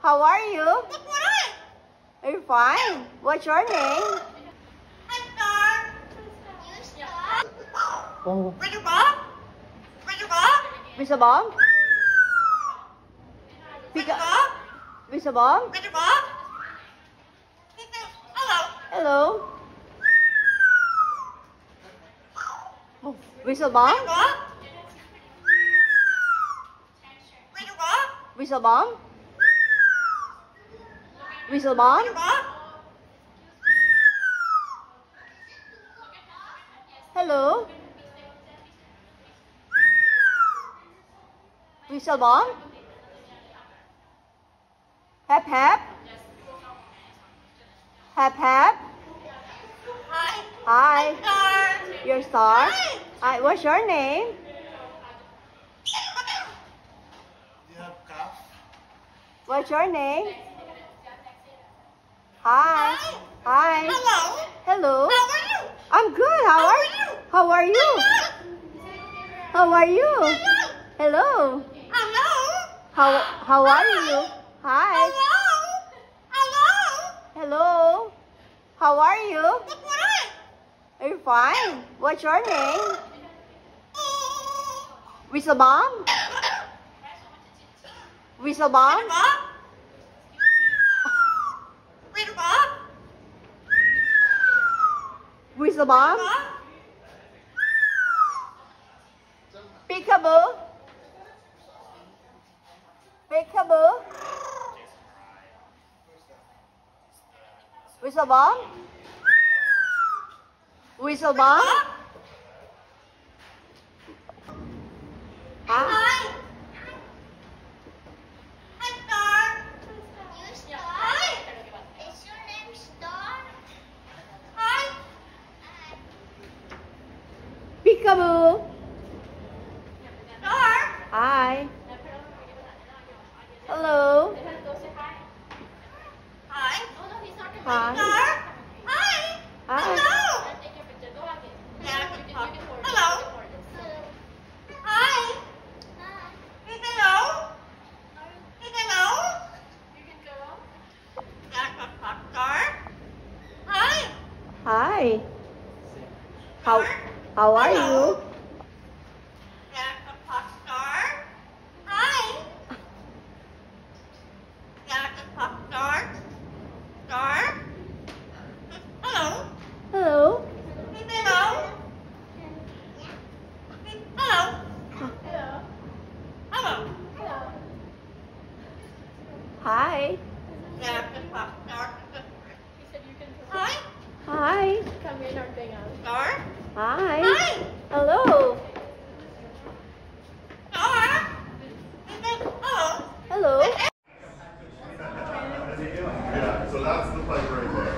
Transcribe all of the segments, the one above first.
How are you? Are you fine? What's your name? Oh. Mr. Bomb? Pick up. Mr. Bomb? Hello. Oh, Whistle Bomb? Whistle Bomb? Whistle Bomb? Hello. Whistle Bomb? Hap hap? Hap hap? Hi. Your star? Hi. What's your name? You have cough? What's your name? Hi. Hi. Hello. Hello. How are you? I'm good. How are you? How are you? How are you? Hello. Hello. How are you? Hi. Hello. Hello. Hello. How are you? What? Are you fine? What's your name? Whistle Bomb? Whistle Bomb? Whistle Bomb? Peekaboo? Peekaboo? Whistle Bomb? Whistle Bomb? Huh? Hi. I'm Star. You Star? Hi. Is your name Star? Hi. Peekaboo? Star. Hi. Hello. Hi. Hi. Star. Hi. Hi. Hello. Hello. Hi. Hello. Hello. Star. Hi. Hi. How are you? Star. Hi. Star. Star. Hello. Hello. Hello. Hello. Hello. Hi. Hi. Hi. Star. Hi. Hi. Hello. Star. Hello. Hello. Yeah, so that's the pipe right there.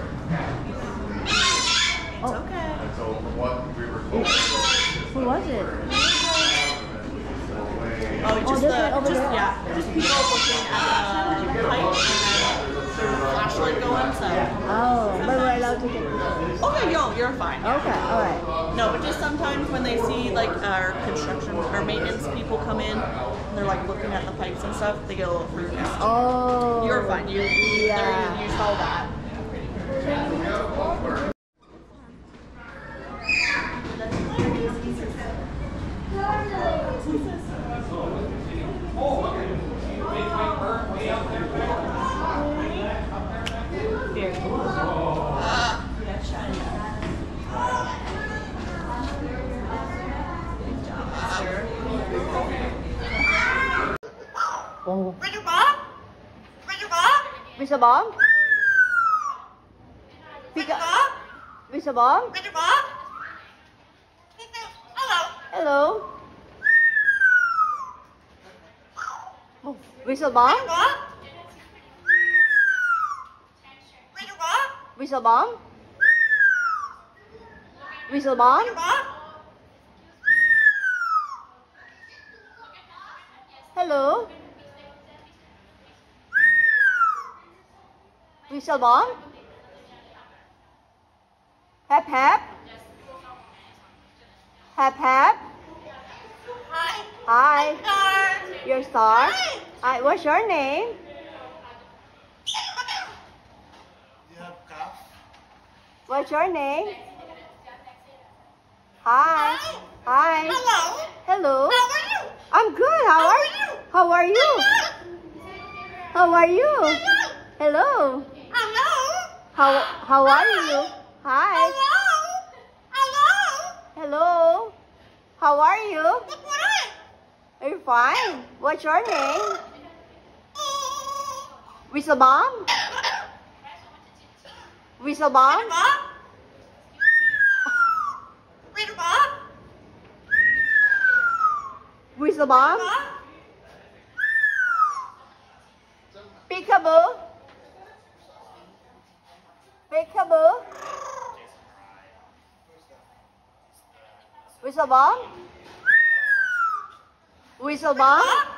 It's okay. And so from what we were told, Who was it? Oh, just just people looking at the pipe and then there's a flashlight going, so. Oh, but we're allowed to get. Okay, you're fine. Okay, alright. No, but just sometimes when they see like our construction or maintenance people come in, and they're like looking at the pipes and stuff, they get a little freaked out. Oh. You're fine. You saw that. Oh. Where's your mom? Where's your mom? Mr. Bomb? Where's Pick your up. mom? Mr. Bomb? Where's your mom? Hello. Hello. Oh, Whistle Where's Bomb? your mom? Where's your mom? Whistle Bomb? Whistle Bomb? Where's your mom? Hello. Whistle Bomb? Hap hap? Hap hap? Hi. Hi. Star. Your star? Hi. Hi. What's your name? What's your name? Hi. Hi. Hello. Hello. How are you? I'm good. How are you? How are you? How are you? Hello. Hello. How are you? Hi. Hello. Hello. Hello. How are you? Look what I. Are you fine? What's your name? Whistlebomb? Whistlebomb? Bob. Wait, Bob. Whistlebomb? Bob. Peekaboo? Peekaboo? Whistlebomb? Whistlebomb?